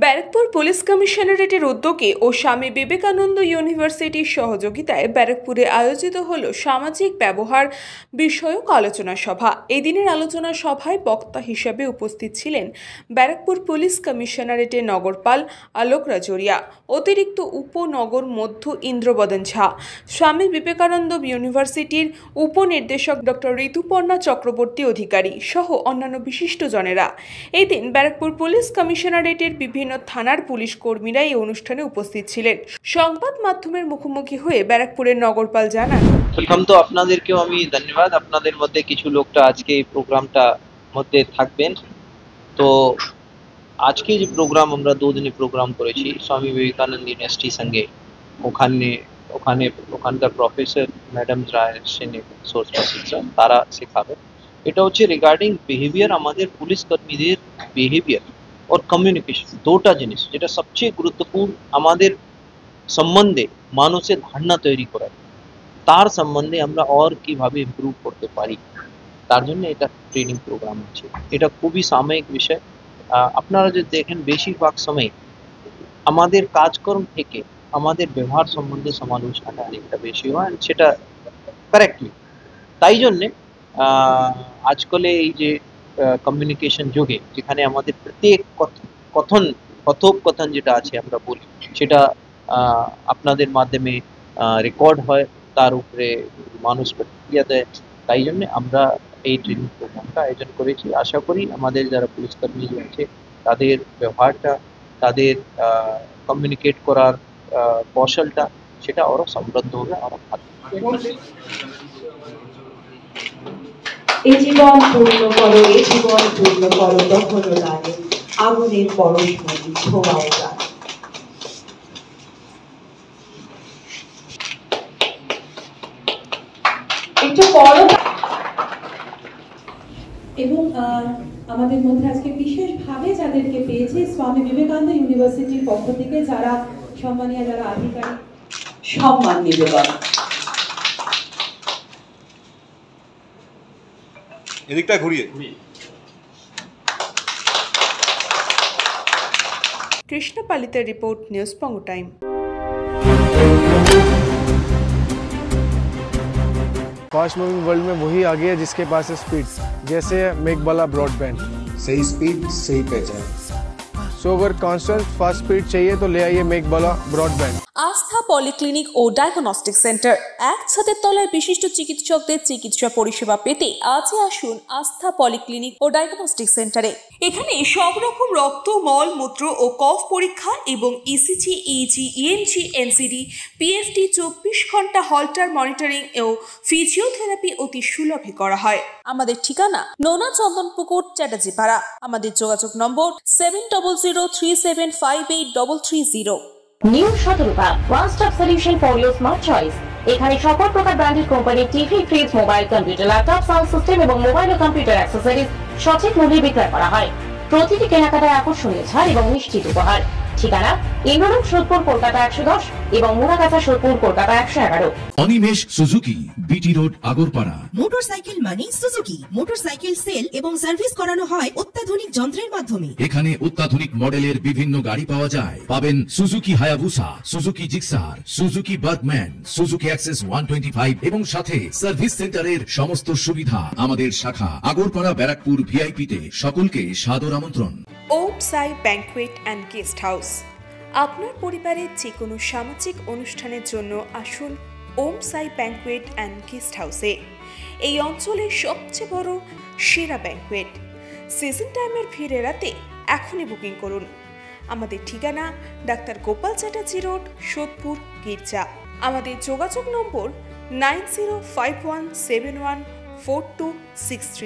Barrackpore police কমিশনারেটের উদ্যোগে ও স্বামী বিবেকানন্দ ইউনিভার্সিটির সহযোগিতায় ব্যারাকপুরে আয়োজিত হল সামাজিক ব্যবহার বিষয়ক আলোচনা সভা। এই দিনের আলোচনা সভায় বক্তা হিসেবে উপস্থিত ছিলেন ব্যারাকপুর পুলিশ কমিশনারেটের নগরপাল আলোক রাজরিয়া, অতিরিক্ত উপনগর মধ্য ইন্দ্রবদন ঝা, স্বামী বিবেকানন্দ ইউনিভার্সিটির উপনির্দেশক ডক্টর ঋতুপর্ণা চক্রবর্তী অধিকারী সহ অন্যান্য বিশিষ্টজনেরা। এই দিন ব্যারাকপুর পুলিশ কমিশনারেটের বিভিন্ন থানার পুলিশ কর্মীরা এই অনুষ্ঠানে উপস্থিত ছিলেন। সংবাদ মাধ্যমের মুখোমুখি হয়ে ব্যারাকপুরের নগরপাল জানান, প্রথম তো আপনাদেরকেও আমি ধন্যবাদ। আপনাদের মধ্যে কিছু লোকটা আজকে এই প্রোগ্রামটা মধ্যে থাকবেন। তো আজকে যে প্রোগ্রাম আমরা 2 দিনের প্রোগ্রাম করেছি স্বামী বিবেকানন্দ ইউনিভার্সিটির সঙ্গে, ওখানকার প্রফেসর ম্যাডাম রায় সেনে সোর্স পার্সন তারা শেখাবে। এটা হচ্ছে রিগার্ডিং বিহেভিয়ার, আমাদের পুলিশ কর্মীদের বিহেভিয়ার और কমিউনিকেশন, দুটো জিনিস যেটা সবচেয়ে গুরুত্বপূর্ণ আমাদের সম্বন্ধে মানুষের ধারণা তৈরি করা, তার সম্বন্ধে আমরা আর কিভাবে ইমপ্রুভ করতে পারি, তার জন্য এটা ট্রেনিং প্রোগ্রাম আছে। এটা খুবই সাময়িক বিষয়। আপনারা যদি দেখেন বেশিরভাগ সময় আমাদের কাজকর্ম থেকে আমাদের ব্যবহার সম্বন্ধে সমালোচনাটা অনেকটা বেশি হয়, সেটা কারেক্টলি। তাই জন্যে আজকালে এই যে কমিউনিকেশন যুগে যেখানে আমাদের প্রত্যেক কথোপকথন যেটা আছে আমরা বলি, সেটা আপনাদের মাধ্যমে রেকর্ড হয়, তার উপরে মানুষ প্রতিক্রিয়া দেয়। তাই জন্য আমরা এই ট্রেনিং প্রোগ্রামটা আয়োজন করেছি। আশা করি আমাদের যারা পুলিশ কর্মী আছে তাদের ব্যবহারটা, তাদের কমিউনিকেট করার কৌশলটা সেটা আরও সমৃদ্ধ হবে, আরও ভালো। এই জীবন পূর্ণ করো, এই জীবন পূর্ণ করো, তখন লাগে আগুনের পরশমণি ছোঁয়াও যায়। একটু পড়ো। এবং আমাদের মধ্যে আজকে বিশেষভাবে যাদেরকে পেয়েছে স্বামী বিবেকানন্দ ইউনিভার্সিটির পক্ষ থেকে যারা সম্মানীয়, যারা আধিকারিক, সম্মান নিবেদন। এদিকটা ঘুরিয়ে কৃষ্ণ পালিতের রিপোর্ট, নিউজ পঙ্গু টাইম। फास्ट मूविंग वर्ल्ड में वही आगे है जिसके पास है स्पीड, जैसे मेघबाला ब्रॉडबैंड। सही स्पीड सही पहचान। सो अगर कांस्टेंट फास्ट स्पीड चाहिए तो ले आइए मेघबाला ब्रॉडबैंड। আস্থা পলিক্লিনিক ও ডায়াগনস্টিক সেন্টার, এক ছাদের তলায় বিশিষ্ট চিকিৎসকদের চিকিৎসা পরিষেবা পেতে আজই আসুন আস্থা পলিক্লিনিক ও ডায়াগনস্টিক সেন্টারে। এখানে সব রকম রক্ত, মল, মূত্র ও কফ পরীক্ষা এবং ECG, easy, EMG, NCD, PFT 24 ঘন্টা হল্টার মনিটরিং ও ফিজিওথেরাপি অতি সুলভে করা হয়। আমাদের ঠিকানা নোনা চন্দনপুকুর, চ্যাটার্জিপাড়া। আমাদের যোগাযোগ নম্বর 7003758330। New Shatarupa, one stop solution for your smart choice. এখানে সকল প্রকার ব্র্যান্ডেড কোম্পানির TV, fridge, mobile, computer, laptop, sound system এবং মোবাইল ও কম্পিউটার অ্যাক্সেসরিজ সঠিক মূল্যে বিক্রয় করা হয়। প্রতিটি কেনাকাটায় আকর্ষণীয় ছাড় এবং নিশ্চিত উপহার। ঠিকানা ইন্দ্রনগর, সোদপুর, কলকাতা 110 এবং Muragachha, Sodepur, Kolkata 111। Animesh Suzuki, BT road, Agarpara. Motorcycle মানে সুজুকি। মোটরসাইকেল সেল এবং সার্ভিস করানো হয় অত্যাধুনিক যন্ত্রের মাধ্যমে। এখানে অত্যাধুনিক মডেলের বিভিন্ন গাড়ি পাওয়া যায়। পাবেন Suzuki Hayabusa, Suzuki Gixxer, Suzuki Bergman, Suzuki access 125 এবং সাথে সার্ভিস সেন্টারের সমস্ত সুবিধা। আমাদের শাখা আগরপাড়া, ব্যারাকপুর ভিআইপি তে। সকলকে সাদর আমন্ত্রণ। ওম সাই ব্যাংকুয়েট অ্যান্ড গেস্ট হাউস। আপনার পরিবারের যে কোনো সামাজিক অনুষ্ঠানের জন্য আসুন ওম সাই ব্যাংকুয়েট অ্যান্ড গেস্ট হাউসে। এই অঞ্চলের সবচেয়ে বড় সেরা ব্যাংকুয়েট। সিজন টাইমের ভিড় এড়াতে এখনই বুকিং করুন। আমাদের ঠিকানা ডাক্তার গোপাল চ্যাটার্জি রোড, সোদপুর, গির্জা। আমাদের যোগাযোগ নম্বর 9051714263।